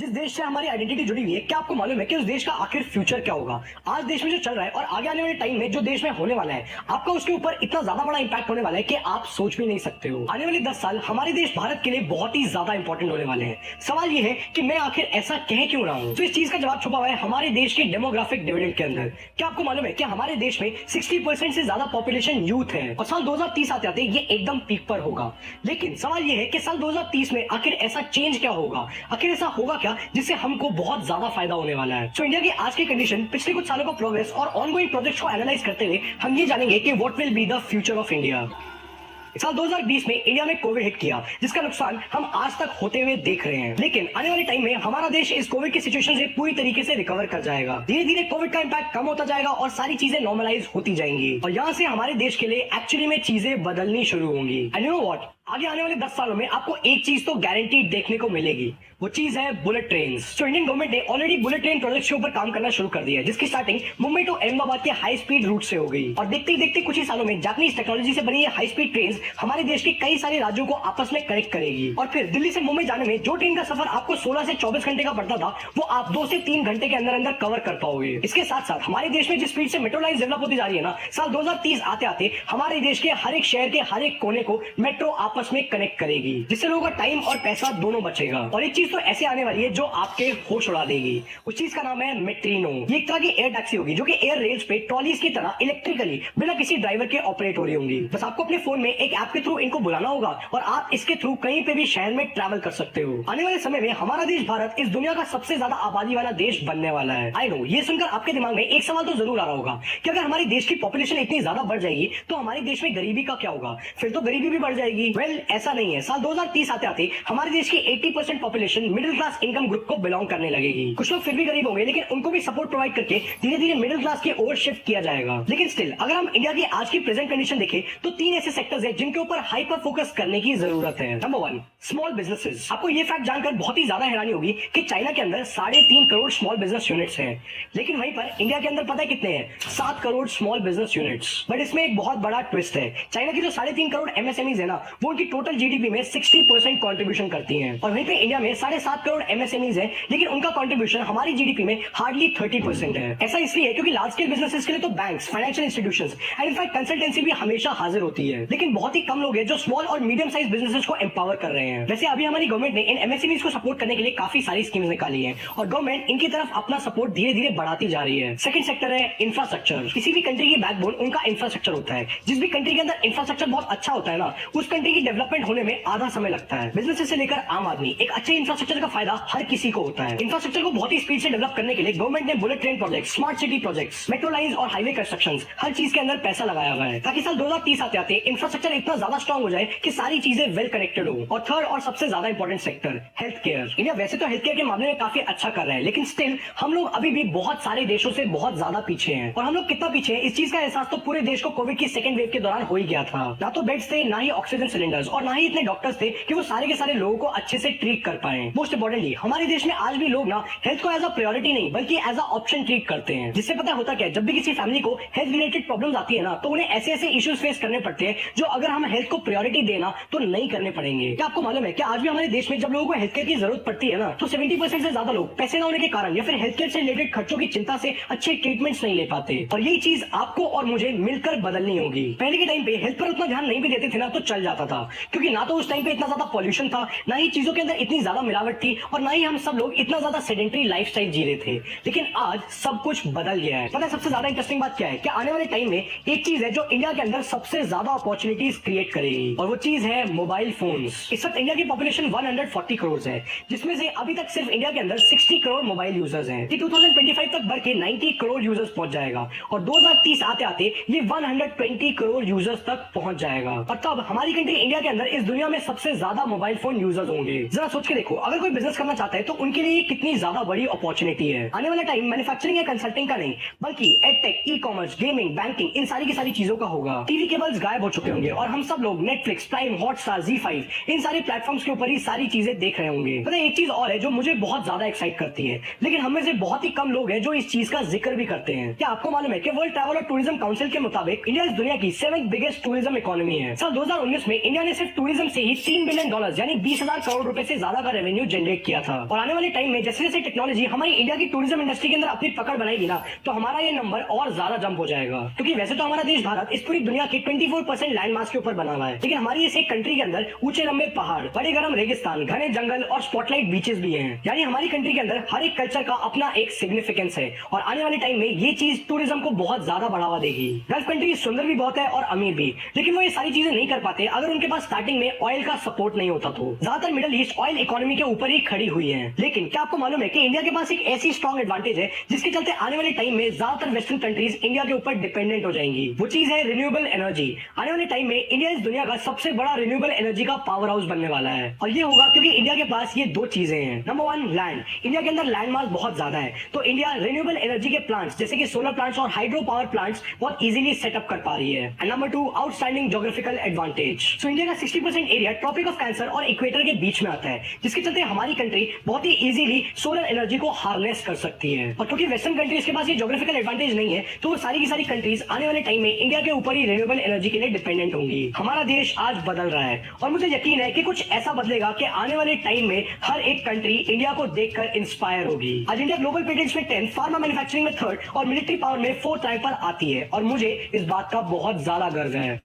जिस देश से हमारी आइडेंटिटी जुड़ी हुई है, क्या आपको मालूम है कि उस देश का आखिर फ्यूचर क्या होगा? आज देश में जो चल रहा है और आगे आने वाले टाइम में जो देश में होने वाला है, आपका उसके ऊपर इतना ज्यादा बड़ा इंपैक्ट होने वाला है कि आप सोच भी नहीं सकते हो। आने वाले 10 साल हमारे देश भारत के लिए बहुत ही ज्यादा इंपॉर्टेंट होने वाले हैं। सवाल ये है कि मैं आखिर ऐसा कह क्यों रहा हूँ? तो इस चीज का जवाब छुपा हुआ है हमारे देश के डेमोग्राफिक डिविडेंड के अंदर। क्या आपको मालूम है कि हमारे देश में 60% से ज्यादा पॉपुलेशन यूथ है और साल 2030 आते आते ये एकदम पीक पर होगा। लेकिन सवाल ये है कि साल 2030 में आखिर ऐसा चेंज क्या होगा? आखिर ऐसा होगा क्या जिससे हमको बहुत ज्यादा फायदा होने वाला है? तो इंडिया की आज की कंडीशन, पिछले कुछ सालों का प्रोग्रेस और ऑनगोइंग प्रोजेक्ट्स को एनालाइज करते हुए हम ये जानेंगे कि what will be the future of India. साल 2020 में इंडिया में कोविड हिट किया, जिसका नुकसान हम आज तक होते हुए देख रहे हैं। लेकिन आने वाले टाइम में हमारा देश इस कोविड की सिचुएशन से पूरी तरीके से रिकवर कर जाएगा। धीरे धीरे कोविड का इंपैक्ट कम होता जाएगा और सारी चीजें नॉर्मलाइज होती जाएंगी और यहाँ से हमारे देश के लिए एक्चुअली में चीजें बदलनी शुरू होंगी। एंड यू नो व्हाट, आगे आने वाले 10 सालों में आपको एक चीज तो गारंटीड देखने को मिलेगी, वो चीज है बुलेट ट्रेन। तो इंडियन गवर्नमेंट ने ऑलरेडी बुलेट ट्रेन प्रोजेक्ट के ऊपर काम करना शुरू कर दिया है, जिसकी स्टार्टिंग मुंबई टू अहमदाबाद के हाई स्पीड रूट से हो गई और देखते ही देखते कुछ ही सालों में जापानीज टेक्नोलॉजी से बनी ये हाई स्पीड ट्रेन हमारे देश के कई सारे राज्यों को आपस में कनेक्ट करेगी। और फिर दिल्ली से मुंबई जाने में जो ट्रेन का सफर आपको 16 से 24 घंटे का पड़ता था, वो आप 2 से 3 घंटे के अंदर अंदर कवर कर पाओगे। इसके साथ साथ हमारे देश में जिस स्पीड से मेट्रो लाइन डेवलप होती जा रही है ना, साल 2030 आते आते हमारे देश के हर एक शहर के हर एक कोने को मेट्रो आपस में कनेक्ट करेगी, जिससे लोगों का टाइम और पैसा दोनों बचेगा। और एक चीज तो ऐसे आने वाली है जो आपके होश उड़ा देगी, उस चीज का नाम है मेट्रिनो। ये एक तरह की एयर टैक्सी होगी जो कि एयर रेल्स पे ट्रॉलीज की तरह इलेक्ट्रिकली बिना किसी ड्राइवर के ऑपरेट हो रही होंगी। बस आपको अपने फोन में एक ऐप के थ्रू इनको बुलाना होगा और आप इसके थ्रू कहीं पे भी शहर में ट्रैवल कर सकते हो। आने वाले समय में हमारा देश भारत इस दुनिया का सबसे ज्यादा आबादी वाला देश बनने वाला है। आई नो, ये सुनकर आपके दिमाग में एक सवाल तो जरूर आ रहा होगा कि अगर हमारे देश की पॉपुलेशन इतनी ज्यादा बढ़ जाएगी तो हमारे देश में गरीबी का क्या होगा? फिर तो गरीबी भी बढ़ जाएगी। वेल, ऐसा नहीं है। साल 2030 आते आते हमारे देश की 80% population middle class income group को बिलोंग करने लगेगी। कुछ लोग फिर भी गरीब होंगे, लेकिन उनको भी सपोर्ट प्रोवाइड करके धीरे धीरे मिडिल क्लास की ओर शिफ्ट किया जाएगा। लेकिन स्टिल अगर हम इंडिया की आज की प्रेजेंट कंडीशन देखें तो 3 ऐसे सेक्टर्स हैं जिनके ऊपर हाइपर फोकस करने की जरूरत है। Number 1, small businesses. आपको ये फैक्ट जानकर बहुत ही ज्यादा हैरानी होगी कि चाइना के अंदर 3.5 करोड़ स्मॉल बिजनेस यूनिट्स हैं, लेकिन वहीं पर इंडिया के अंदर पता है कितने हैं? 7 crore small business units. But इसमें एक बहुत बड़ा ट्विस्ट है। चाइना की जो 3.5 करोड़ एमएसएमईज है ना, वो उनकी टोटल जीडीपी में 60% कॉन्ट्रीब्यूशन करती हैं और वहीं पे इंडिया में 7.5 करोड़ एमएसएमईज है, लेकिन उनका कॉन्ट्रीब्यूशन हमारी जीडीपी में हार्डली 30% है। ऐसा इसलिए क्योंकि लार्ज स्केल बिजनेसेस के लिए तो banks, financial institutions and in fact consultancy भी हमेशा हाजिर होती है, लेकिन बहुत ही कम लोग हैं जो स्मॉल और मीडियम साइज बिजनेसेस को एम्पावर कर रहे हैं। वैसे अभी हमारी गवर्नमेंट ने इन एमएसएमईज को सपोर्ट करने के लिए काफी सारी स्कीम्स निकाली है और गवर्नमेंट इनकी तरफ अपना सपोर्ट धीरे धीरे बढ़ाती जा रही है। सेकंड सेक्टर है इंफ्रास्ट्रक्चर। किसी भी कंट्री की बैकबोन उनका इंफ्रास्ट्रक्चर होता है। जिस भी कंट्री के अंदर इंफ्रास्ट्रक्चर बहुत अच्छा होता है ना, उस कंट्री की डेवलपमेंट होने में आधा समय लगता है। बिजनेस से लेकर आम आदमी, एक अच्छे इंफ्रास्ट्रक्चर का फायदा हर किसी को होता है। इंफ्रास्ट्रक्चर को बहुत ही स्पीड से डेवलप करने के लिए गवर्नमेंट ने bullet train project, smart city projects, metro lines और हाईवे कंस्ट्रक्शन, हर चीज के अंदर पैसा लगाया हुआ है ताकि साल 2030 आते आते इंफ्रास्ट्रक्चर इतना ज्यादा स्ट्रॉन्ग हो जाए कि सारी चीजें वेल कनेक्टेड हो। और थर्ड और सबसे ज्यादा important sector, health care. India वैसे तो हेल्थ केयर के मामले में काफी अच्छा कर रहा है, लेकिन स्टिल हम लोग अभी भी बहुत सारे देशों से बहुत ज्यादा पीछे हैं। और हम लोग कितना पीछे हैं, इस चीज का एहसास तो पूरे देश को कोविड की सेकंड वेव के दौरान हो ही गया था। ना तो बेड्स थे, ना ही ऑक्सीजन सिलेंडर्स और ना ही इतने डॉक्टर्स थे कि वो सारे के सारे लोगों को अच्छे से ट्रीट कर पाए। मोस्ट इंपॉर्टेंटली हमारे देश में आज भी लोग ना हेल्थ को एज अ प्रायोरिटी नहीं बल्कि एज अ ऑप्शन ट्रीट करते हैं, जिससे पता होता क्या है, जब भी किसी फैमिली को हेल्थ रिलेटेड प्रॉब्लम्स आती है ना, तो उन्हें ऐसे ऐसे इश्यूज फेस करने पड़ते हैं जो अगर हम हेल्थ को प्रायोरिटी देना तो नहीं करने पड़ेंगे। क्या आपको मालूम है कि आज भी हमारे देश में जब लोगों को हेल्थ केयर की जरूरत पड़ती है ना, तो 70% से ज्यादा लोग पैसे ना होने के कारण या फिर हेल्थ केयर से रिलेटेड खर्चों की चिंता से अच्छे ट्रीटमेंट्स नहीं ले पाते। और यही चीज आपको और मुझे मिलकर बदलनी होगी। पहले के टाइम पे हेल्थ पर उतना ध्यान नहीं भी देते थे ना, तो चल जाता था, क्योंकि ना तो उस टाइम पे इतना ज्यादा पॉल्यूशन था, ना ही चीजों के अंदर इतनी ज्यादा मिलावट थी और ना ही हम सब लोग इतना ज्यादा सेडेंटरी लाइफस्टाइल जी रहे थे। लेकिन आज सब कुछ बदल गया है। पता है सबसे ज्यादा इंटरेस्टिंग बात क्या है? कि आने वाले टाइम में एक चीज है जो इंडिया के अंदर सबसे ज्यादा अपॉर्चुनिटीज क्रिएट करेगी और वो चीज है मोबाइल फोन्स। इस वक्त इंडिया की पॉपुलेशन 140 करोड़ है, जिसमें से अभी तक सिर्फ इंडिया के अंदर 60 करोड़ मोबाइल यूजर्स हैं। 2025 तक बढ़ के 90 करोड़ यूजर्स पहुंच जाएगा और 2030 आते आते ये 120 करोड़ यूजर्स तक पहुंच जाएगा। और तब हमारी कंट्री इंडिया के अंदर इस दुनिया में सबसे ज्यादा मोबाइल फोन यूजर्स होंगे। जरा सोच के देखो, अगर कोई बिजनेस करना चाहता है तो उनके लिए कितनी ज्यादा बड़ी अपॉर्चुनिटी है। आने वाला टाइम मैन्युफैक्चरिंग या कंसल्टिंग का नहीं बल्कि edtech, e commerce, gaming, banking, इन सारी की सारी चीजों का होगा। टीवी केबल्स गायब हो चुके होंगे और हम सब लोग नेटफ्लिक्स, प्राइम, हॉटस्टार, ZEE5 इन सारे प्लेटफॉर्म्स के ऊपर ही सारी चीजें देख रहे होंगे। पता है एक चीज और है जो मुझे बहुत ज्यादा एक्साइट करती है, लेकिन हम में से बहुत ही कम लोग हैं जो इस चीज का जिक्र भी करते हैं। क्या आपको मालूम है कि वर्ल्ड ट्रैवल और टूरिज्म काउंसिल के मुताबिक इंडिया इस दुनिया की 7th बिगेस्ट टूरिज्म इकोनॉमी है। साल 2019 में इंडिया इंडिया ने सिर्फ टूरिज्म से ही $3 बिलियन यानी 20,000 करोड़ रुपए से ज्यादा का रेवेन्यू जनरेट किया था। और आने वाले टाइम में जैसे जैसे टेक्नोलॉजी हमारी इंडिया की टूरिज्म इंडस्ट्री के अंदर अपनी पकड़ बनाएगी ना, तो हमारा ये नंबर और ज्यादा जंप हो जाएगा। क्योंकि वैसे तो हमारा देश भारत इस पूरी दुनिया के 24% लैंड मास के ऊपर बना हुआ है, लेकिन हमारी इस एक कंट्री के अंदर ऊंचे लंबे पहाड़, बड़े गर्म रेगिस्तान, घने जंगल और स्पॉटलाइट बीचेस भी हैं। यानी हमारी कंट्री के अंदर हर एक कल्चर का अपना एक सिग्निफिकेंस है और आने वाले टाइम में ये चीज टूरिज्म को बहुत ज्यादा बढ़ावा देगी। गल्फ कंट्री सुंदर भी बहुत है और अमीर भी, लेकिन वो ये सारी चीजें नहीं कर पाते अगर उनके पास स्टार्टिंग में ऑयल का सपोर्ट नहीं होता। तो ज्यादातर मिडिल ईस्ट ऑयल इकोनॉमी के ऊपर ही खड़ी हुई है। लेकिन क्या आपको मालूम है कि इंडिया के पास एक ऐसी स्ट्रॉन्ग एडवांटेज है जिसके चलते आने वाले टाइम में ज्यादातर वेस्टर्न कंट्रीज इंडिया के ऊपर डिपेंडेंट हो जाएंगी। वो चीज है रिन्यूएबल एनर्जी। आने वाले टाइम में इंडिया इस दुनिया का सबसे बड़ा रिन्यूएबल एनर्जी का पावर हाउस बनने वाला है और ये होगा क्योंकि इंडिया के पास ये दो चीजें हैं। Number 1 land. इंडिया के अंदर लैंड मास बहुत ज्यादा है, तो इंडिया रिन्यूएबल एनर्जी के प्लांट्स जैसे कि सोलर प्लांट्स और हाइड्रो पावर प्लांट्स बहुत इजीली सेटअप कर पा रही है। And number 2 outstanding geographical advantage. So India का 60% एरिया ट्रॉपिक ऑफ कैंसर और इक्वेटर के बीच में आता है, जिसके चलते हमारी कंट्री बहुत ही इजीली सोलर एनर्जी को हार्नेस कर सकती है। और क्योंकि वेस्टर्न कंट्रीज के पास ये ज्योग्राफिकल एडवांटेज नहीं है, तो वो सारी की सारी कंट्रीज आने वाले टाइम में इंडिया के ऊपर ही रिन्यूएबल एनर्जी के लिए डिपेंडेंट होंगी। हमारा देश आज बदल रहा है और मुझे यकीन है कि कुछ ऐसा बदलेगा कि आने वाले टाइम में हर एक कंट्री इंडिया को देखकर इंस्पायर होगी। आज इंडिया ग्लोबल पेटेंट्स में 10th, फार्मा मैन्युफैक्चरिंग में 3rd और मिलिट्री पावर में 4th रैंक पर आती है और मुझे इस बात का बहुत ज्यादा गर्व है।